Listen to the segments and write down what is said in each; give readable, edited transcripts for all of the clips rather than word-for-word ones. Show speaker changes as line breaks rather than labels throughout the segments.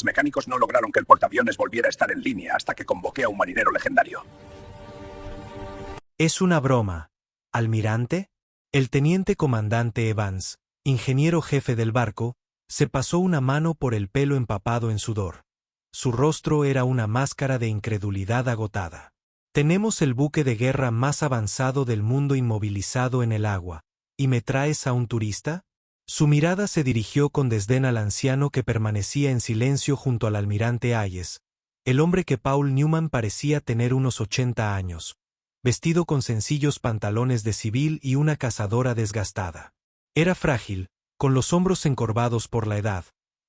Los mecánicos no lograron que el portaaviones volviera a estar en línea hasta que convoqué a un marinero legendario.
Es una broma. ¿Almirante? El teniente comandante Evans, ingeniero jefe del barco, se pasó una mano por el pelo empapado en sudor. Su rostro era una máscara de incredulidad agotada. Tenemos el buque de guerra más avanzado del mundo inmovilizado en el agua, ¿y me traes a un turista? Su mirada se dirigió con desdén al anciano que permanecía en silencio junto al almirante Hayes, el hombre que Paul Newman parecía tener unos 80 años, vestido con sencillos pantalones de civil y una cazadora desgastada. Era frágil, con los hombros encorvados por la edad,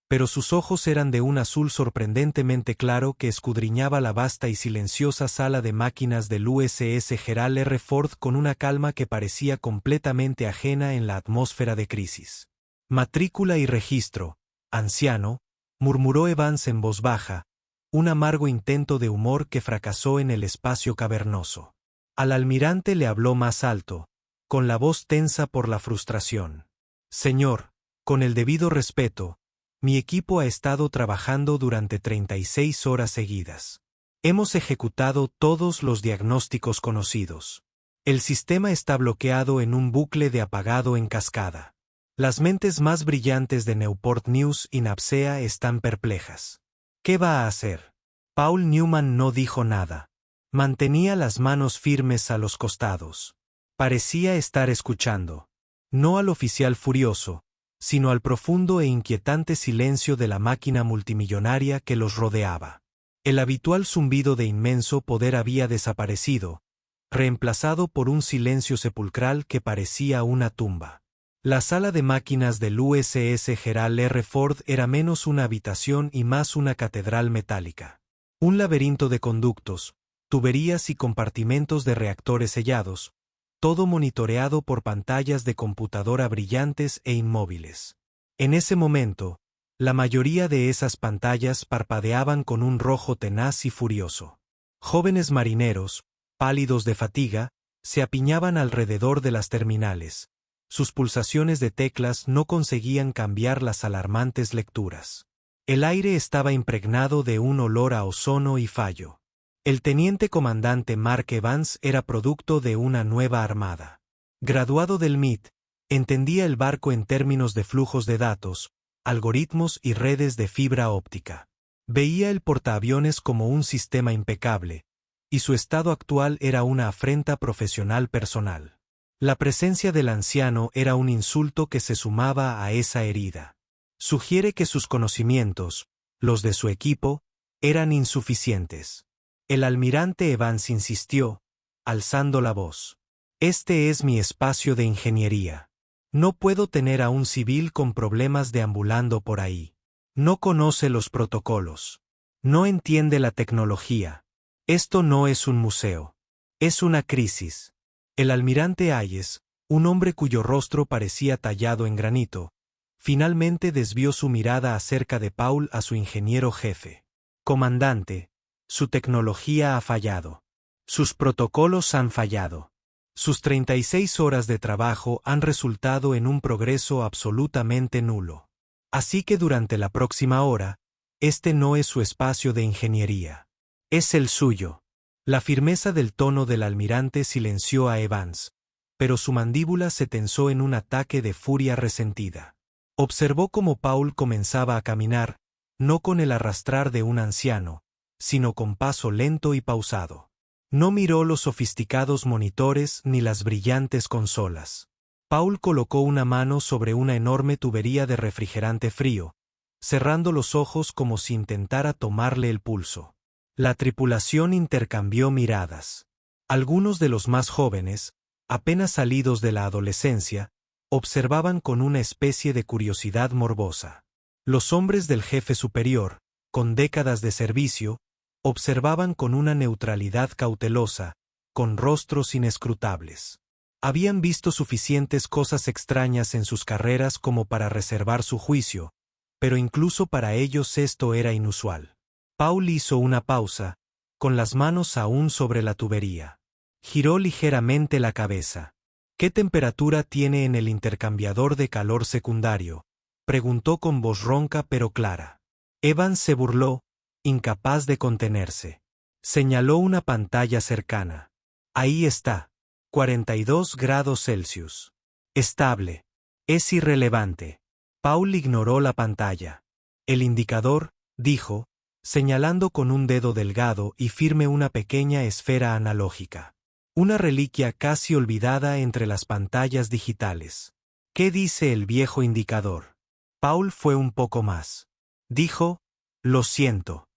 pero sus ojos eran de un azul sorprendentemente claro que escudriñaba la vasta y silenciosa sala de máquinas del USS Gerald R. Ford con una calma que parecía completamente ajena en la atmósfera de crisis. Matrícula y registro, anciano, murmuró Evans en voz baja, un amargo intento de humor que fracasó en el espacio cavernoso. Al almirante le habló más alto, con la voz tensa por la frustración. Señor, con el debido respeto, mi equipo ha estado trabajando durante 36 horas seguidas. Hemos ejecutado todos los diagnósticos conocidos. El sistema está bloqueado en un bucle de apagado en cascada. Las mentes más brillantes de Newport News y NAVSEA están perplejas. ¿Qué va a hacer? Paul Newman no dijo nada. Mantenía las manos firmes a los costados. Parecía estar escuchando. No al oficial furioso, sino al profundo e inquietante silencio de la máquina multimillonaria que los rodeaba. El habitual zumbido de inmenso poder había desaparecido, reemplazado por un silencio sepulcral que parecía una tumba. La sala de máquinas del USS Gerald R. Ford era menos una habitación y más una catedral metálica. Un laberinto de conductos, tuberías y compartimentos de reactores sellados, todo monitoreado por pantallas de computadora brillantes e inmóviles. En ese momento, la mayoría de esas pantallas parpadeaban con un rojo tenaz y furioso. Jóvenes marineros, pálidos de fatiga, se apiñaban alrededor de las terminales. Sus pulsaciones de teclas no conseguían cambiar las alarmantes lecturas. El aire estaba impregnado de un olor a ozono y fallo. El teniente comandante Mark Evans era producto de una nueva armada. Graduado del MIT, entendía el barco en términos de flujos de datos, algoritmos y redes de fibra óptica. Veía el portaaviones como un sistema impecable, y su estado actual era una afrenta profesional personal. La presencia del anciano era un insulto que se sumaba a esa herida. Sugiere que sus conocimientos, los de su equipo, eran insuficientes. El almirante Evans insistió, alzando la voz. Este es mi espacio de ingeniería. No puedo tener a un civil con problemas deambulando por ahí. No conoce los protocolos. No entiende la tecnología. Esto no es un museo. Es una crisis. El almirante Hayes, un hombre cuyo rostro parecía tallado en granito, finalmente desvió su mirada acerca de Paul a su ingeniero jefe. Comandante, su tecnología ha fallado. Sus protocolos han fallado. Sus 36 horas de trabajo han resultado en un progreso absolutamente nulo. Así que durante la próxima hora, este no es su espacio de ingeniería. Es el suyo. La firmeza del tono del almirante silenció a Evans, pero su mandíbula se tensó en un ataque de furia resentida. Observó cómo Paul comenzaba a caminar, no con el arrastrar de un anciano, sino con paso lento y pausado. No miró los sofisticados monitores ni las brillantes consolas. Paul colocó una mano sobre una enorme tubería de refrigerante frío, cerrando los ojos como si intentara tomarle el pulso. La tripulación intercambió miradas. Algunos de los más jóvenes, apenas salidos de la adolescencia, observaban con una especie de curiosidad morbosa. Los hombres del jefe superior, con décadas de servicio, observaban con una neutralidad cautelosa, con rostros inescrutables. Habían visto suficientes cosas extrañas en sus carreras como para reservar su juicio, pero incluso para ellos esto era inusual. Paul hizo una pausa, con las manos aún sobre la tubería. Giró ligeramente la cabeza. ¿Qué temperatura tiene en el intercambiador de calor secundario?, preguntó con voz ronca pero clara. Evans se burló, incapaz de contenerse. Señaló una pantalla cercana. Ahí está. 42 grados Celsius. Estable. Es irrelevante. Paul ignoró la pantalla. El indicador, dijo, señalando con un dedo delgado y firme una pequeña esfera analógica. Una reliquia casi olvidada entre las pantallas digitales. ¿Qué dice el viejo indicador? Paul fue un poco más. Dijo, lo siento.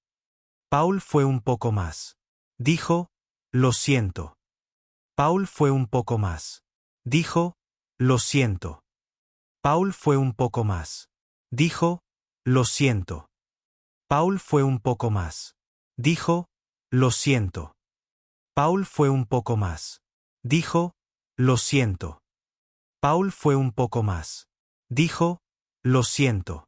Paul fue un poco más. Dijo, lo siento. Paul fue un poco más. Dijo, lo siento. Paul fue un poco más. Dijo, lo siento. Paul fue un poco más. Dijo, lo siento. Paul fue un poco más. Dijo, lo siento. Paul fue un poco más. Dijo, lo siento.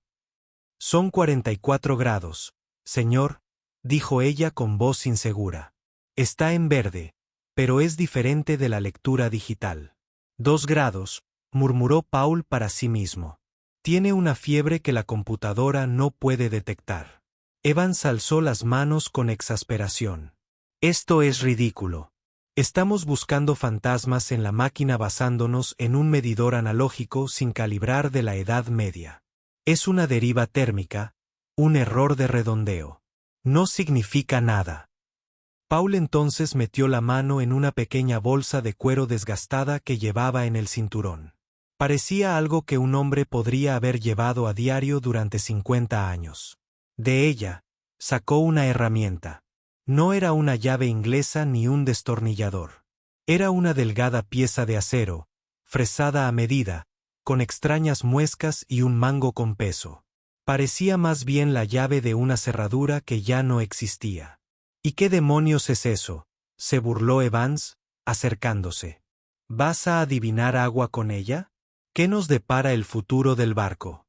Son 44 grados, señor, dijo ella con voz insegura. Está en verde, pero es diferente de la lectura digital. 2 grados, murmuró Paul para sí mismo. Tiene una fiebre que la computadora no puede detectar. Evans alzó las manos con exasperación. Esto es ridículo. Estamos buscando fantasmas en la máquina basándonos en un medidor analógico sin calibrar de la Edad Media. Es una deriva térmica, un error de redondeo. No significa nada. Paul entonces metió la mano en una pequeña bolsa de cuero desgastada que llevaba en el cinturón. Parecía algo que un hombre podría haber llevado a diario durante 50 años. De ella, sacó una herramienta. No era una llave inglesa ni un destornillador. Era una delgada pieza de acero, fresada a medida, con extrañas muescas y un mango con peso. Parecía más bien la llave de una cerradura que ya no existía. ¿Y qué demonios es eso?, se burló Evans, acercándose. ¿Vas a adivinar agua con ella? ¿Qué nos depara el futuro del barco?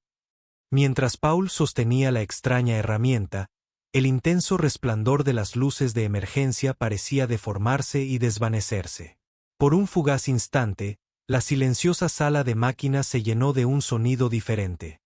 Mientras Paul sostenía la extraña herramienta, el intenso resplandor de las luces de emergencia parecía deformarse y desvanecerse. Por un fugaz instante, la silenciosa sala de máquinas se llenó de un sonido diferente.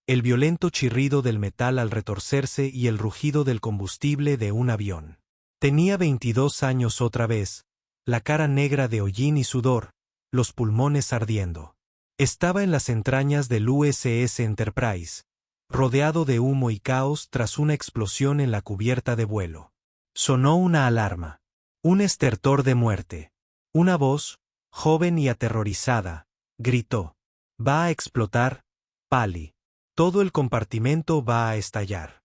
El violento chirrido del metal al retorcerse y el rugido del combustible de un avión. Tenía 22 años otra vez, la cara negra de hollín y sudor, los pulmones ardiendo. Estaba en las entrañas del USS Enterprise, rodeado de humo y caos tras una explosión en la cubierta de vuelo. Sonó una alarma. Un estertor de muerte. Una voz, joven y aterrorizada, gritó. «Va a explotar, Pali. Todo el compartimento va a estallar».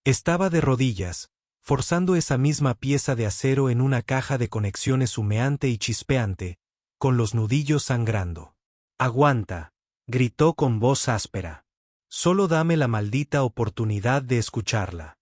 Estaba de rodillas, forzando esa misma pieza de acero en una caja de conexiones humeante y chispeante, con los nudillos sangrando. «Aguanta», gritó con voz áspera. «Solo dame la maldita oportunidad de escucharla».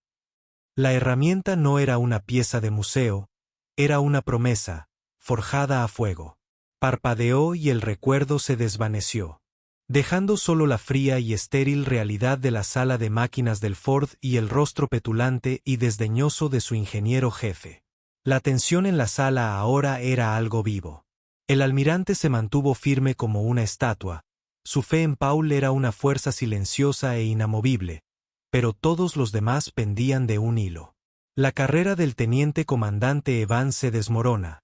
La herramienta no era una pieza de museo, era una promesa, forjada a fuego. Parpadeó y el recuerdo se desvaneció, dejando solo la fría y estéril realidad de la sala de máquinas del Ford y el rostro petulante y desdeñoso de su ingeniero jefe. La tensión en la sala ahora era algo vivo. El almirante se mantuvo firme como una estatua. Su fe en Paul era una fuerza silenciosa e inamovible, pero todos los demás pendían de un hilo. La carrera del teniente comandante Evans se desmorona,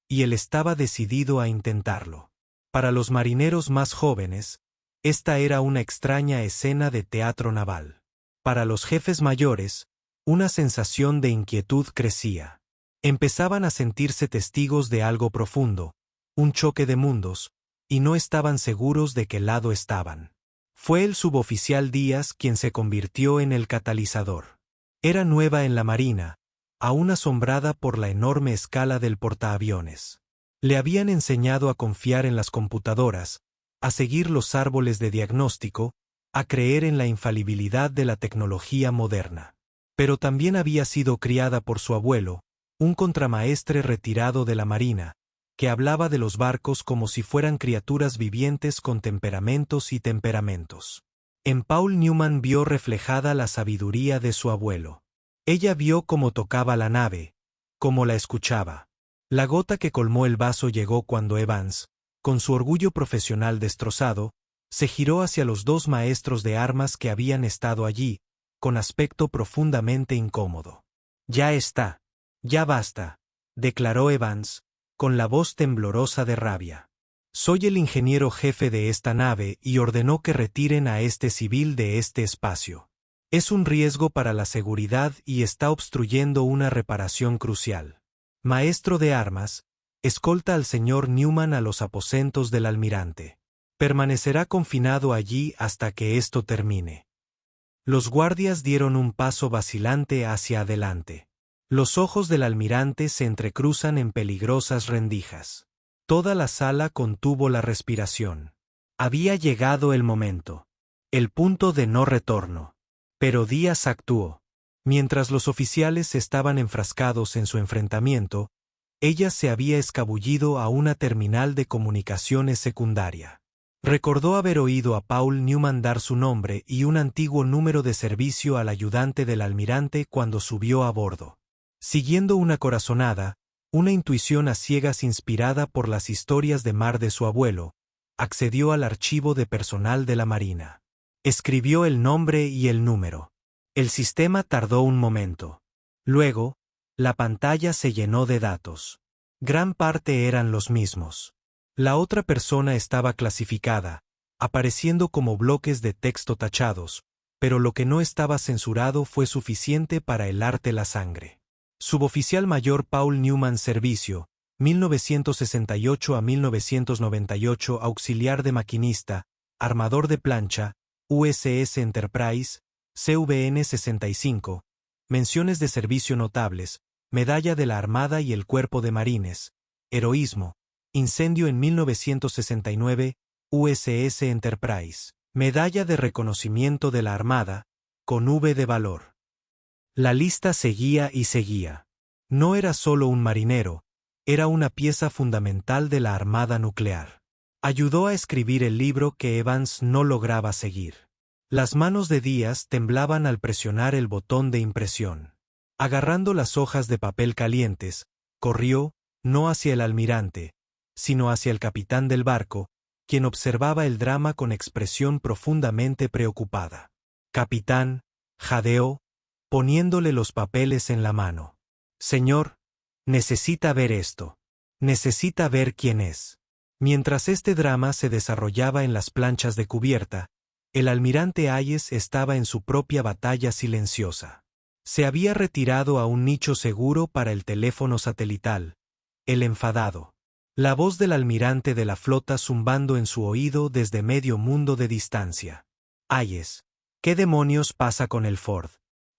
y él estaba decidido a intentarlo. Para los marineros más jóvenes, esta era una extraña escena de teatro naval. Para los jefes mayores, una sensación de inquietud crecía. Empezaban a sentirse testigos de algo profundo, un choque de mundos, y no estaban seguros de qué lado estaban. Fue el suboficial Díaz quien se convirtió en el catalizador. Era nueva en la marina, aún asombrada por la enorme escala del portaaviones. Le habían enseñado a confiar en las computadoras, a seguir los árboles de diagnóstico, a creer en la infalibilidad de la tecnología moderna. Pero también había sido criada por su abuelo, un contramaestre retirado de la marina, que hablaba de los barcos como si fueran criaturas vivientes con temperamentos y temperamentos. En Paul Newman vio reflejada la sabiduría de su abuelo. Ella vio cómo tocaba la nave, cómo la escuchaba. La gota que colmó el vaso llegó cuando Evans, con su orgullo profesional destrozado, se giró hacia los dos maestros de armas que habían estado allí, con aspecto profundamente incómodo. Ya está. Ya basta, declaró Evans, con la voz temblorosa de rabia. Soy el ingeniero jefe de esta nave y ordenó que retiren a este civil de este espacio. Es un riesgo para la seguridad y está obstruyendo una reparación crucial. Maestro de armas, escolta al señor Newman a los aposentos del almirante. Permanecerá confinado allí hasta que esto termine. Los guardias dieron un paso vacilante hacia adelante. Los ojos del almirante se entrecruzan en peligrosas rendijas. Toda la sala contuvo la respiración. Había llegado el momento. El punto de no retorno. Pero Díaz actuó. Mientras los oficiales estaban enfrascados en su enfrentamiento, ella se había escabullido a una terminal de comunicaciones secundaria. Recordó haber oído a Paul Newman dar su nombre y un antiguo número de servicio al ayudante del almirante cuando subió a bordo. Siguiendo una corazonada, una intuición a ciegas inspirada por las historias de mar de su abuelo, accedió al archivo de personal de la Marina. Escribió el nombre y el número. El sistema tardó un momento. Luego, la pantalla se llenó de datos. Gran parte eran los mismos. La otra persona estaba clasificada, apareciendo como bloques de texto tachados, pero lo que no estaba censurado fue suficiente para helarte la sangre. Suboficial mayor Paul Newman Servicio, 1968 a 1998 auxiliar de maquinista, armador de plancha, USS Enterprise, CVN 65, menciones de servicio notables, medalla de la Armada y el Cuerpo de Marines, heroísmo, incendio en 1969, USS Enterprise, medalla de reconocimiento de la Armada, con V de valor. La lista seguía y seguía. No era solo un marinero, era una pieza fundamental de la Armada nuclear. Ayudó a escribir el libro que Evans no lograba seguir. Las manos de Díaz temblaban al presionar el botón de impresión. Agarrando las hojas de papel calientes, corrió, no hacia el almirante, sino hacia el capitán del barco, quien observaba el drama con expresión profundamente preocupada. Capitán, jadeó, poniéndole los papeles en la mano. Señor, necesita ver esto. Necesita ver quién es. Mientras este drama se desarrollaba en las planchas de cubierta, el almirante Hayes estaba en su propia batalla silenciosa. Se había retirado a un nicho seguro para el teléfono satelital. El enfadado. La voz del almirante de la flota zumbando en su oído desde medio mundo de distancia. Hayes, ¿qué demonios pasa con el Ford?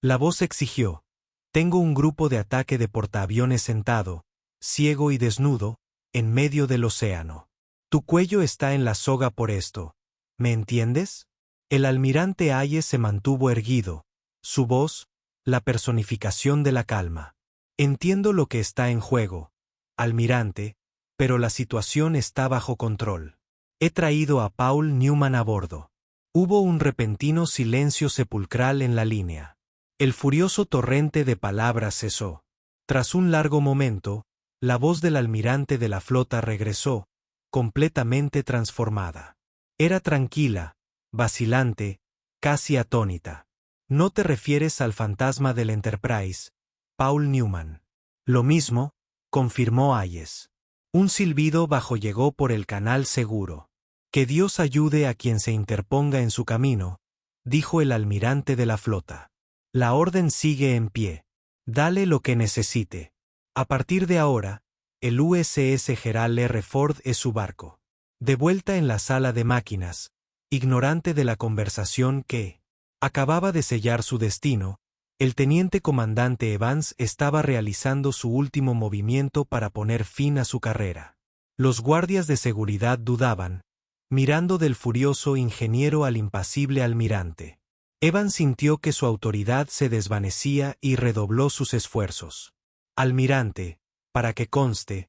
La voz exigió. Tengo un grupo de ataque de portaaviones sentado, ciego y desnudo, en medio del océano. Tu cuello está en la soga por esto. ¿Me entiendes? El almirante Hayes se mantuvo erguido, su voz, la personificación de la calma. Entiendo lo que está en juego, almirante, pero la situación está bajo control. He traído a Paul Newman a bordo. Hubo un repentino silencio sepulcral en la línea. El furioso torrente de palabras cesó. Tras un largo momento, la voz del almirante de la flota regresó, completamente transformada. Era tranquila, vacilante, casi atónita. No te refieres al fantasma del Enterprise, Paul Newman. Lo mismo, confirmó Hayes. Un silbido bajo llegó por el canal seguro. Que Dios ayude a quien se interponga en su camino, dijo el almirante de la flota. La orden sigue en pie. Dale lo que necesite. A partir de ahora, el USS Gerald R. Ford es su barco. De vuelta en la sala de máquinas, ignorante de la conversación que acababa de sellar su destino, el teniente comandante Evans estaba realizando su último movimiento para poner fin a su carrera. Los guardias de seguridad dudaban, mirando del furioso ingeniero al impasible almirante. Evans sintió que su autoridad se desvanecía y redobló sus esfuerzos. Almirante, para que conste,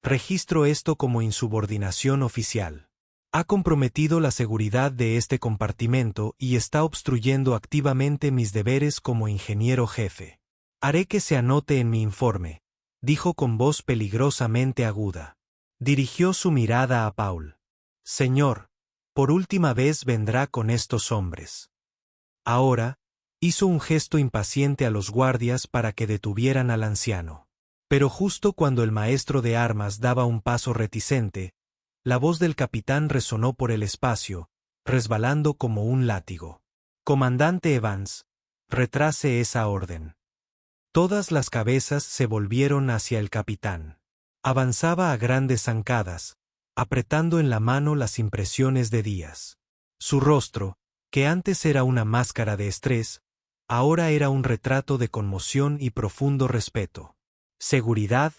registro esto como insubordinación oficial. Ha comprometido la seguridad de este compartimento y está obstruyendo activamente mis deberes como ingeniero jefe. Haré que se anote en mi informe, dijo con voz peligrosamente aguda. Dirigió su mirada a Paul. Señor, por última vez vendrá con estos hombres. Ahora, Hizo un gesto impaciente a los guardias para que detuvieran al anciano. Pero justo cuando el maestro de armas daba un paso reticente, la voz del capitán resonó por el espacio, resbalando como un látigo. «Comandante Evans, retrase esa orden». Todas las cabezas se volvieron hacia el capitán. Avanzaba a grandes zancadas, apretando en la mano las impresiones de días. Su rostro, que antes era una máscara de estrés, ahora era un retrato de conmoción y profundo respeto. «Seguridad,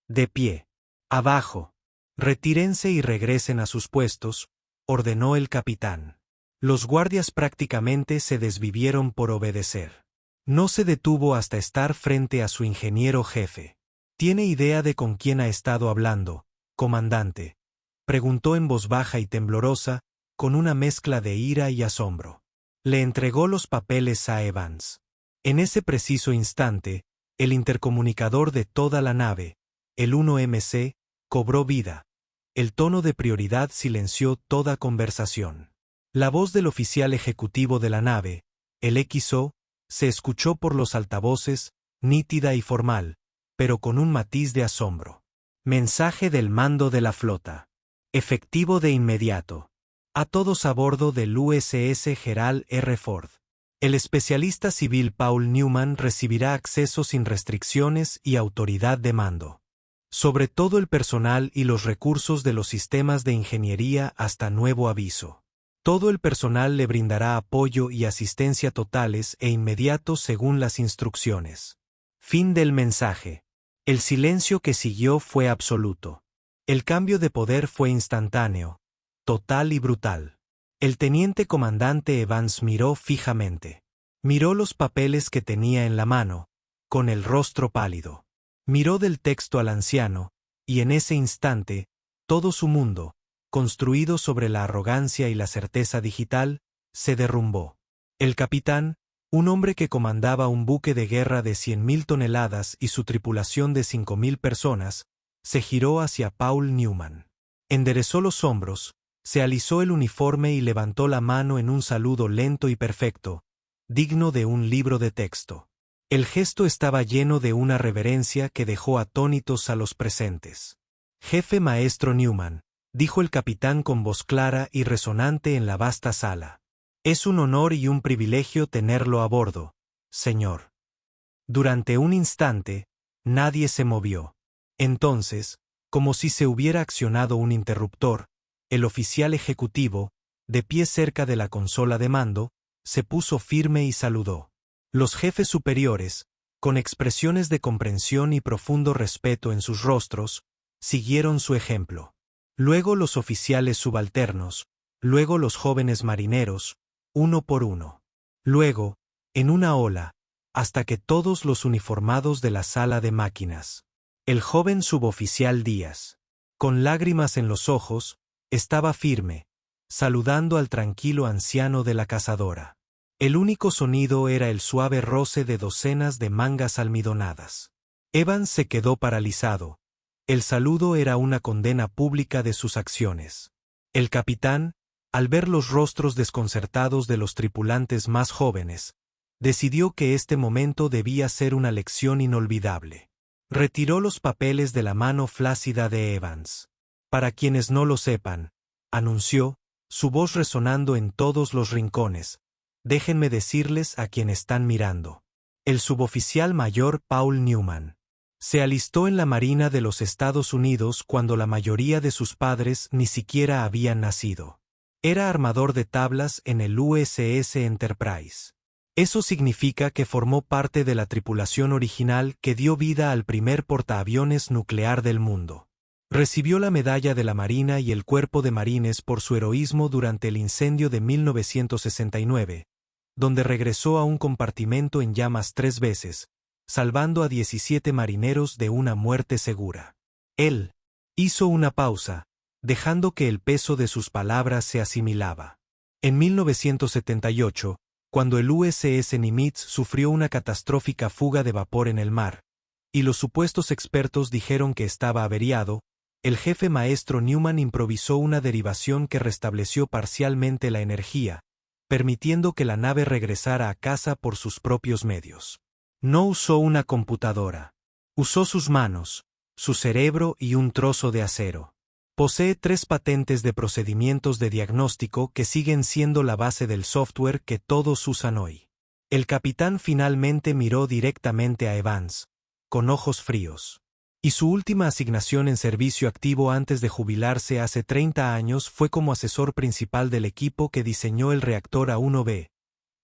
de pie. Abajo. Retírense y regresen a sus puestos», ordenó el capitán. Los guardias prácticamente se desvivieron por obedecer. No se detuvo hasta estar frente a su ingeniero jefe. «¿Tiene idea de con quién ha estado hablando, comandante?», preguntó en voz baja y temblorosa, con una mezcla de ira y asombro. Le entregó los papeles a Evans. En ese preciso instante, el intercomunicador de toda la nave, el 1MC, cobró vida. El tono de prioridad silenció toda conversación. La voz del oficial ejecutivo de la nave, el XO, se escuchó por los altavoces, nítida y formal, pero con un matiz de asombro. «Mensaje del mando de la flota. Efectivo de inmediato. A todos a bordo del USS Gerald R. Ford. El especialista civil Paul Newman recibirá acceso sin restricciones y autoridad de mando. Sobre todo el personal y los recursos de los sistemas de ingeniería hasta nuevo aviso. Todo el personal le brindará apoyo y asistencia totales e inmediatos según las instrucciones». Fin del mensaje. El silencio que siguió fue absoluto. El cambio de poder fue instantáneo, total y brutal. El teniente comandante Evans miró fijamente. Miró los papeles que tenía en la mano, con el rostro pálido. Miró del texto al anciano, y en ese instante, todo su mundo, construido sobre la arrogancia y la certeza digital, se derrumbó. El capitán, un hombre que comandaba un buque de guerra de 100.000 toneladas y su tripulación de 5.000 personas, se giró hacia Paul Newman. Enderezó los hombros, se alisó el uniforme y levantó la mano en un saludo lento y perfecto, digno de un libro de texto. El gesto estaba lleno de una reverencia que dejó atónitos a los presentes. «Jefe maestro Newman», dijo el capitán con voz clara y resonante en la vasta sala. «Es un honor y un privilegio tenerlo a bordo, señor». Durante un instante, nadie se movió. Entonces, como si se hubiera accionado un interruptor, el oficial ejecutivo, de pie cerca de la consola de mando, se puso firme y saludó. Los jefes superiores, con expresiones de comprensión y profundo respeto en sus rostros, siguieron su ejemplo. Luego los oficiales subalternos, luego los jóvenes marineros, uno por uno. Luego, en una ola, hasta que todos los uniformados de la sala de máquinas. El joven suboficial Díaz, con lágrimas en los ojos, estaba firme, saludando al tranquilo anciano de la cazadora. El único sonido era el suave roce de docenas de mangas almidonadas. Evans se quedó paralizado. El saludo era una condena pública de sus acciones. El capitán, al ver los rostros desconcertados de los tripulantes más jóvenes, decidió que este momento debía ser una lección inolvidable. Retiró los papeles de la mano flácida de Evans. «Para quienes no lo sepan», anunció, su voz resonando en todos los rincones, «déjenme decirles a quien están mirando. El suboficial mayor Paul Newman se alistó en la Marina de los Estados Unidos cuando la mayoría de sus padres ni siquiera habían nacido. Era armador de tablas en el USS Enterprise. Eso significa que formó parte de la tripulación original que dio vida al primer portaaviones nuclear del mundo. Recibió la Medalla de la Marina y el Cuerpo de Marines por su heroísmo durante el incendio de 1969, donde regresó a un compartimento en llamas 3 veces, salvando a 17 marineros de una muerte segura. Él hizo una pausa, dejando que el peso de sus palabras se asimilaba. En 1978, cuando el USS Nimitz sufrió una catastrófica fuga de vapor en el mar, y los supuestos expertos dijeron que estaba averiado, el jefe maestro Newman improvisó una derivación que restableció parcialmente la energía, permitiendo que la nave regresara a casa por sus propios medios. No usó una computadora. Usó sus manos, su cerebro y un trozo de acero. Posee 3 patentes de procedimientos de diagnóstico que siguen siendo la base del software que todos usan hoy. El capitán finalmente miró directamente a Evans, con ojos fríos. Y su última asignación en servicio activo antes de jubilarse hace 30 años fue como asesor principal del equipo que diseñó el reactor A1B,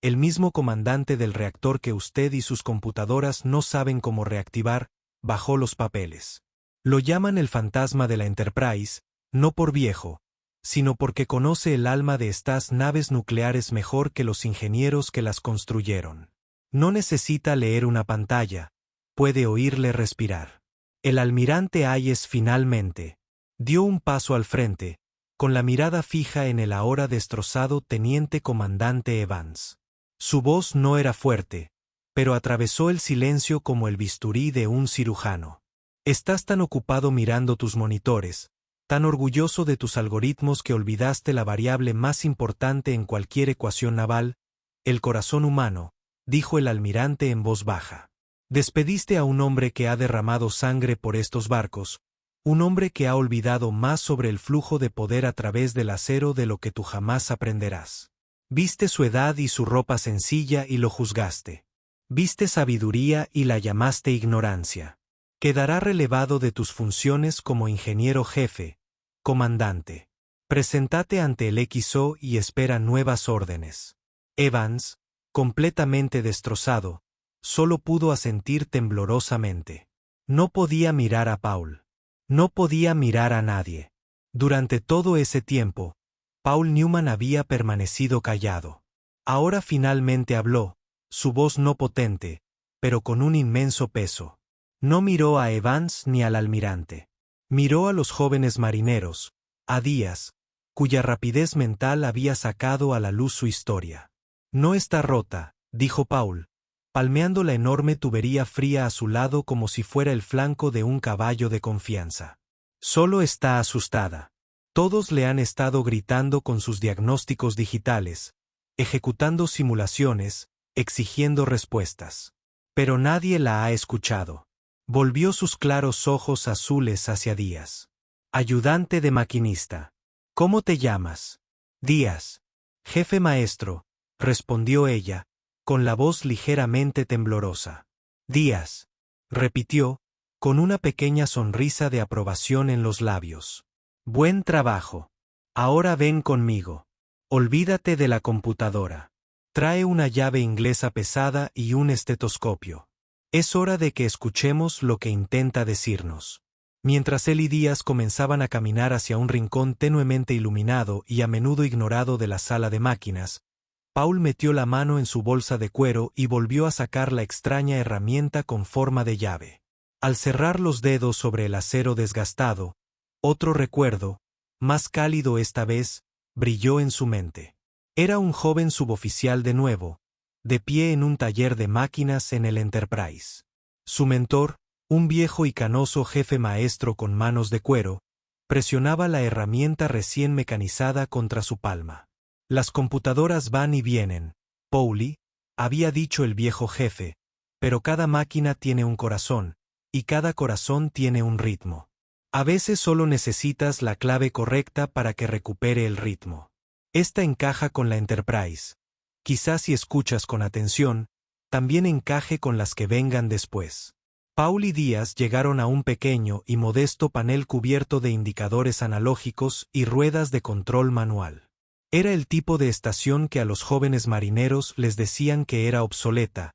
el mismo comandante del reactor que usted y sus computadoras no saben cómo reactivar. Bajó los papeles. Lo llaman el fantasma de la Enterprise, no por viejo, sino porque conoce el alma de estas naves nucleares mejor que los ingenieros que las construyeron. No necesita leer una pantalla, puede oírle respirar. El almirante Hayes finalmente dio un paso al frente, con la mirada fija en el ahora destrozado teniente comandante Evans. Su voz no era fuerte, pero atravesó el silencio como el bisturí de un cirujano. Estás tan ocupado mirando tus monitores, tan orgulloso de tus algoritmos que olvidaste la variable más importante en cualquier ecuación naval, el corazón humano, dijo el almirante en voz baja. Despediste a un hombre que ha derramado sangre por estos barcos, un hombre que ha olvidado más sobre el flujo de poder a través del acero de lo que tú jamás aprenderás. Viste su edad y su ropa sencilla y lo juzgaste. Viste sabiduría y la llamaste ignorancia. Quedará relevado de tus funciones como ingeniero jefe, comandante. Preséntate ante el XO y espera nuevas órdenes. Evans, completamente destrozado, solo pudo asentir temblorosamente. No podía mirar a Paul. No podía mirar a nadie. Durante todo ese tiempo, Paul Newman había permanecido callado. Ahora finalmente habló, su voz no potente, pero con un inmenso peso. No miró a Evans ni al almirante. Miró a los jóvenes marineros, a Díaz, cuya rapidez mental había sacado a la luz su historia. No está rota, dijo Paul, palmeando la enorme tubería fría a su lado como si fuera el flanco de un caballo de confianza. Solo está asustada. Todos le han estado gritando con sus diagnósticos digitales, ejecutando simulaciones, exigiendo respuestas. Pero nadie la ha escuchado. Volvió sus claros ojos azules hacia Díaz. Ayudante de maquinista. ¿Cómo te llamas? Díaz. Jefe maestro, respondió ella, con la voz ligeramente temblorosa. Díaz, repitió, con una pequeña sonrisa de aprobación en los labios. Buen trabajo. Ahora ven conmigo. Olvídate de la computadora. Trae una llave inglesa pesada y un estetoscopio. Es hora de que escuchemos lo que intenta decirnos. Mientras él y Díaz comenzaban a caminar hacia un rincón tenuemente iluminado y a menudo ignorado de la sala de máquinas, Paul metió la mano en su bolsa de cuero y volvió a sacar la extraña herramienta con forma de llave. Al cerrar los dedos sobre el acero desgastado, otro recuerdo, más cálido esta vez, brilló en su mente. Era un joven suboficial de nuevo, de pie en un taller de máquinas en el Enterprise. Su mentor, un viejo y canoso jefe maestro con manos de cuero, presionaba la herramienta recién mecanizada contra su palma. Las computadoras van y vienen, Pauli, había dicho el viejo jefe, pero cada máquina tiene un corazón, y cada corazón tiene un ritmo. A veces solo necesitas la clave correcta para que recupere el ritmo. Esta encaja con la Enterprise. Quizás si escuchas con atención, también encaje con las que vengan después. Paul y Díaz llegaron a un pequeño y modesto panel cubierto de indicadores analógicos y ruedas de control manual. Era el tipo de estación que a los jóvenes marineros les decían que era obsoleta,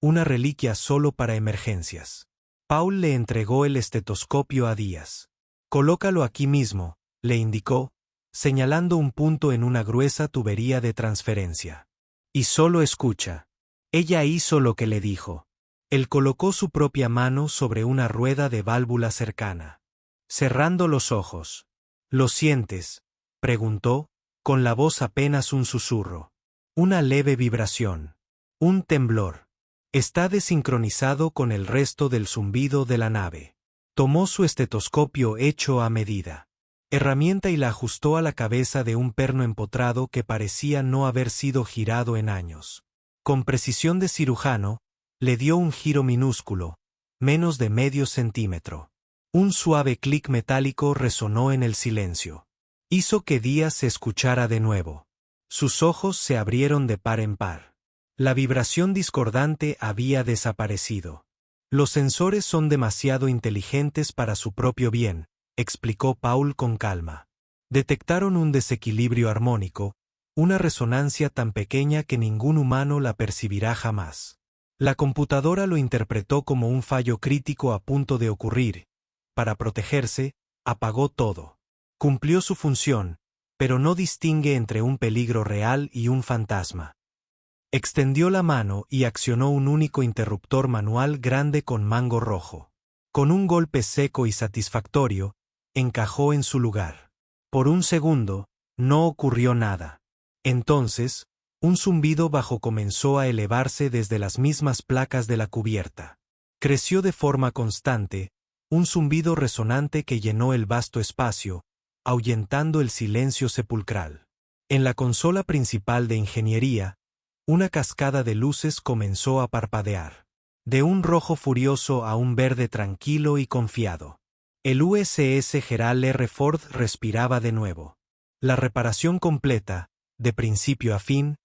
una reliquia solo para emergencias. Paul le entregó el estetoscopio a Díaz. Colócalo aquí mismo, le indicó, señalando un punto en una gruesa tubería de transferencia. Y solo escucha. Ella hizo lo que le dijo. Él colocó su propia mano sobre una rueda de válvula cercana. Cerrando los ojos. ¿Lo sientes?, preguntó, con la voz apenas un susurro. Una leve vibración. Un temblor. Está desincronizado con el resto del zumbido de la nave. Tomó su estetoscopio hecho a medida. herramienta y la ajustó a la cabeza de un perno empotrado que parecía no haber sido girado en años. Con precisión de cirujano, le dio un giro minúsculo, menos de medio centímetro. Un suave clic metálico resonó en el silencio. Hizo que Díaz se escuchara de nuevo. Sus ojos se abrieron de par en par. La vibración discordante había desaparecido. Los sensores son demasiado inteligentes para su propio bien, explicó Paul con calma. Detectaron un desequilibrio armónico, una resonancia tan pequeña que ningún humano la percibirá jamás. La computadora lo interpretó como un fallo crítico a punto de ocurrir. Para protegerse, apagó todo. Cumplió su función, pero no distingue entre un peligro real y un fantasma. Extendió la mano y accionó un único interruptor manual grande con mango rojo. Con un golpe seco y satisfactorio, encajó en su lugar. Por un segundo, no ocurrió nada. Entonces, un zumbido bajo comenzó a elevarse desde las mismas placas de la cubierta. Creció de forma constante, un zumbido resonante que llenó el vasto espacio, ahuyentando el silencio sepulcral. En la consola principal de ingeniería, una cascada de luces comenzó a parpadear. De un rojo furioso a un verde tranquilo y confiado. El USS Gerald R. Ford respiraba de nuevo. La reparación completa, de principio a fin,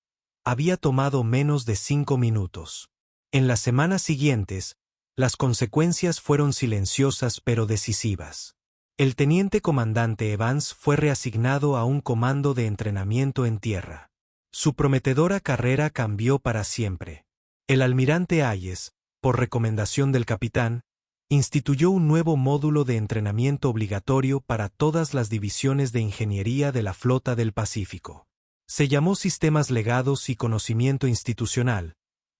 había tomado menos de 5 minutos. En las semanas siguientes, las consecuencias fueron silenciosas pero decisivas. El teniente comandante Evans fue reasignado a un comando de entrenamiento en tierra. Su prometedora carrera cambió para siempre. El almirante Hayes, por recomendación del capitán, instituyó un nuevo módulo de entrenamiento obligatorio para todas las divisiones de ingeniería de la Flota del Pacífico. Se llamó Sistemas Legados y Conocimiento Institucional,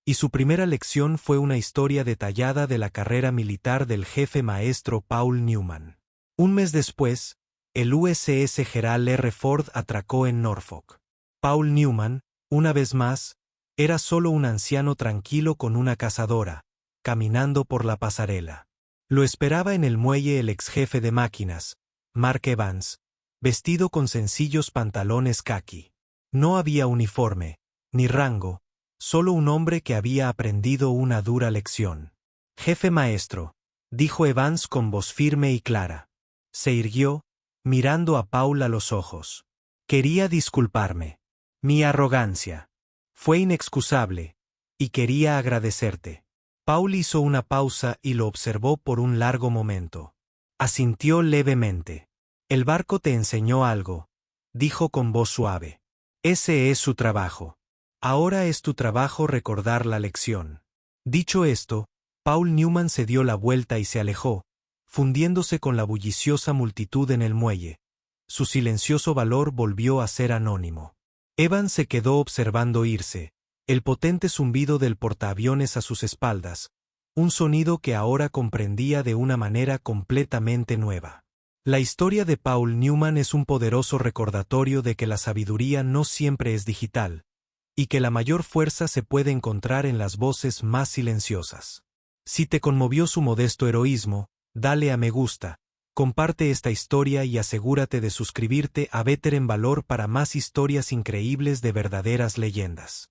y su primera lección fue una historia detallada de la carrera militar del jefe maestro Paul Newman. Un mes después, el USS Gerald R. Ford atracó en Norfolk. Paul Newman, una vez más, era solo un anciano tranquilo con una cazadora, caminando por la pasarela. Lo esperaba en el muelle el ex jefe de máquinas, Mark Evans, vestido con sencillos pantalones caqui. No había uniforme, ni rango, solo un hombre que había aprendido una dura lección. Jefe maestro, dijo Evans con voz firme y clara. Se irguió, mirando a Paul a los ojos. Quería disculparme. Mi arrogancia. Fue inexcusable, y quería agradecerte. Paul hizo una pausa y lo observó por un largo momento. Asintió levemente. El barco te enseñó algo, dijo con voz suave. Ese es su trabajo. Ahora es tu trabajo recordar la lección. Dicho esto, Paul Newman se dio la vuelta y se alejó, fundiéndose con la bulliciosa multitud en el muelle. Su silencioso valor volvió a ser anónimo. Evans se quedó observando irse, el potente zumbido del portaaviones a sus espaldas, un sonido que ahora comprendía de una manera completamente nueva. La historia de Paul Newman es un poderoso recordatorio de que la sabiduría no siempre es digital, y que la mayor fuerza se puede encontrar en las voces más silenciosas. Si te conmovió su modesto heroísmo, dale a me gusta, comparte esta historia y asegúrate de suscribirte a Better en Valor para más historias increíbles de verdaderas leyendas.